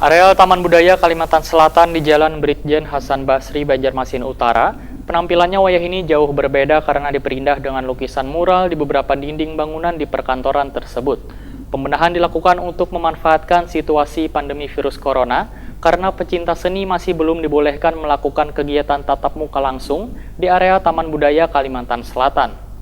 Areal Taman Budaya Kalimantan Selatan di Jalan Brigjen Hasan Basri, Banjarmasin Utara, penampilannya wayah ini jauh berbeda karena diperindah dengan lukisan mural di beberapa dinding bangunan di perkantoran tersebut. Pembenahan dilakukan untuk memanfaatkan situasi pandemi virus corona karena pecinta seni masih belum dibolehkan melakukan kegiatan tatap muka langsung di area Taman Budaya Kalimantan Selatan.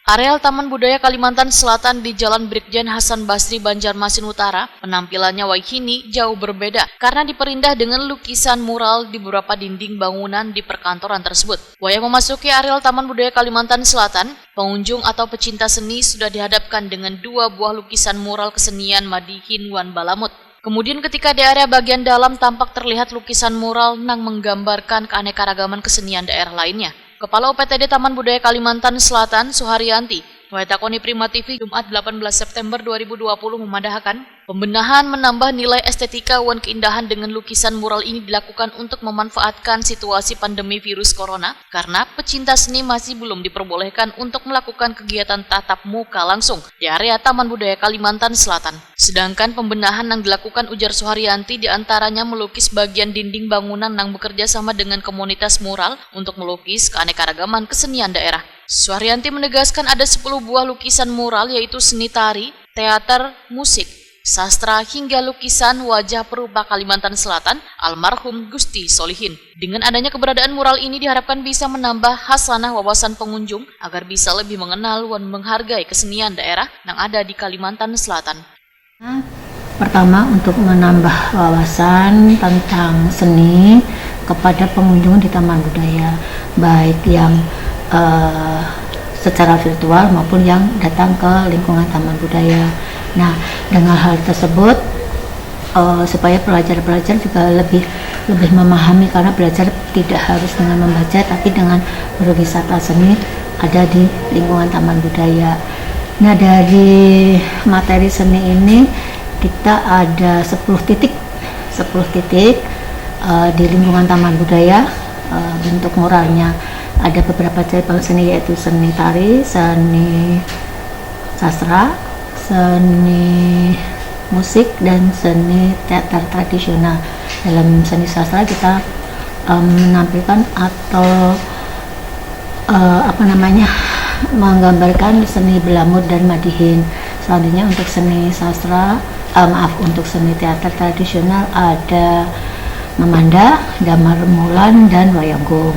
Areal Taman Budaya Kalimantan Selatan di Jalan Brigjen Hasan Basri, Banjarmasin Utara, penampilannya wayahini jauh berbeda karena diperindah dengan lukisan mural di beberapa dinding bangunan di perkantoran tersebut. Wayah memasuki areal Taman Budaya Kalimantan Selatan, pengunjung atau pecinta seni sudah dihadapkan dengan 2 buah lukisan mural kesenian Madihin Wan Balamut. Kemudian ketika di area bagian dalam tampak terlihat lukisan mural yang menggambarkan keanekaragaman kesenian daerah lainnya. Kepala UPTD Taman Budaya Kalimantan Selatan, Suharyanti, Waetakoni Prima TV, Jumat 18 September 2020 memandahkan, pembenahan menambah nilai estetika wan keindahan dengan lukisan mural ini dilakukan untuk memanfaatkan situasi pandemi virus corona karena pecinta seni masih belum diperbolehkan untuk melakukan kegiatan tatap muka langsung di area Taman Budaya Kalimantan Selatan. Sedangkan pembenahan yang dilakukan, ujar Suharyanti, diantaranya melukis bagian dinding bangunan yang bekerja sama dengan komunitas mural untuk melukis keanekaragaman kesenian daerah. Suharyanti menegaskan ada 10 buah lukisan mural yaitu seni tari, teater, musik, sastra hingga lukisan wajah perupa Kalimantan Selatan almarhum Gusti Solihin. Dengan adanya keberadaan mural ini diharapkan bisa menambah hasanah wawasan pengunjung agar bisa lebih mengenal dan menghargai kesenian daerah yang ada di Kalimantan Selatan. Pertama, untuk menambah wawasan tentang seni kepada pengunjung di Taman Budaya, baik yang secara virtual maupun yang datang ke lingkungan Taman Budaya. Nah, dengan hal tersebut supaya pelajar-pelajar juga lebih memahami, karena belajar tidak harus dengan membaca tapi dengan berwisata seni ada di lingkungan Taman Budaya. Nah, dari materi seni ini kita ada 10 titik di lingkungan Taman Budaya. Bentuk muralnya ada beberapa cabang seni, yaitu seni tari, seni sastra, seni musik, dan seni teater tradisional. Dalam seni sastra kita menampilkan atau menggambarkan seni Belamut dan Madihin. Selanjutnya untuk seni sastra, untuk seni teater tradisional ada Memanda, Damar Remulan, dan Wayanggung.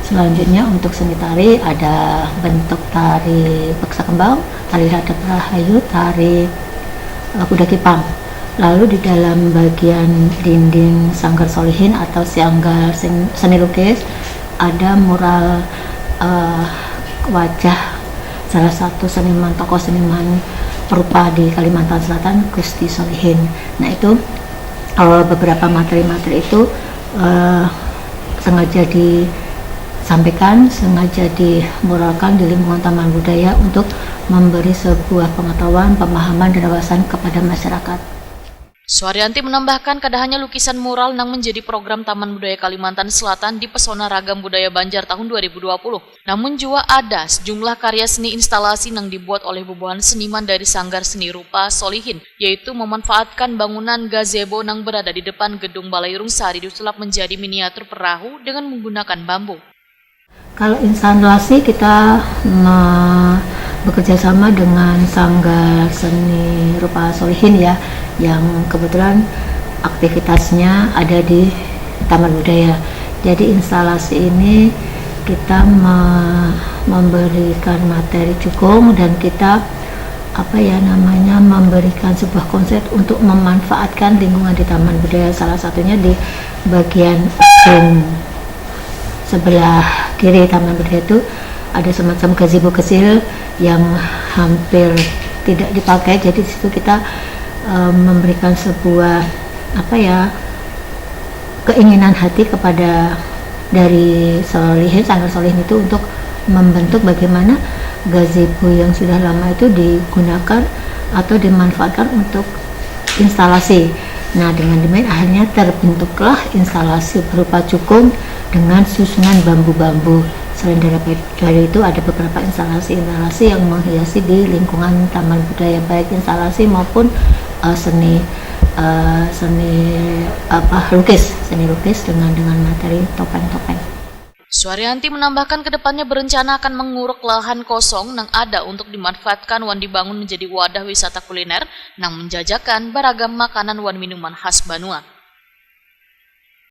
Selanjutnya untuk seni tari ada bentuk tari Beksa Kembang, tari Radap Rahayu, tari Kuda Kipang. Lalu di dalam bagian dinding Sanggar Solihin atau Sanggar Seni Lukis ada mural wajah salah satu tokoh seniman perupa di Kalimantan Selatan, Gusti Solihin. Nah, itu beberapa materi-materi itu sengaja disampaikan, sengaja dimuralkan di lingkungan Taman Budaya untuk memberi sebuah pengetahuan, pemahaman, dan wawasan kepada masyarakat. Suharyanti menambahkan, kada hanya lukisan mural yang menjadi program Taman Budaya Kalimantan Selatan di Pesona Ragam Budaya Banjar tahun 2020, namun juga ada sejumlah karya seni instalasi yang dibuat oleh bubuhan seniman dari Sanggar Seni Rupa Solihin, yaitu memanfaatkan bangunan gazebo yang berada di depan gedung Balai Rungsari disulap menjadi miniatur perahu dengan menggunakan bambu. Kalau instalasi kita bekerja sama dengan Sanggar Seni Rupa Solihin ya, yang kebetulan aktivitasnya ada di Taman Budaya. Jadi instalasi ini kita memberikan materi cukung dan kita memberikan sebuah konsep untuk memanfaatkan lingkungan di Taman Budaya. Salah satunya di bagian ujung sebelah kiri Taman Budaya itu ada semacam gazebo kecil yang hampir tidak dipakai. Jadi di situ kita memberikan sebuah keinginan hati kepada dari Sanggar Solihin itu untuk membentuk bagaimana gazebo yang sudah lama itu digunakan atau dimanfaatkan untuk instalasi. Nah, dengan demikian akhirnya terbentuklah instalasi berupa cukung dengan susunan bambu-bambu selain dari itu ada beberapa instalasi-instalasi yang menghiasi di lingkungan Taman Budaya, baik instalasi maupun seni lukis dengan materi topeng-topeng. Suharyanti menambahkan kedepannya berencana akan menguruk lahan kosong yang ada untuk dimanfaatkan wan dibangun menjadi wadah wisata kuliner yang menjajakan beragam makanan wan minuman khas Banua.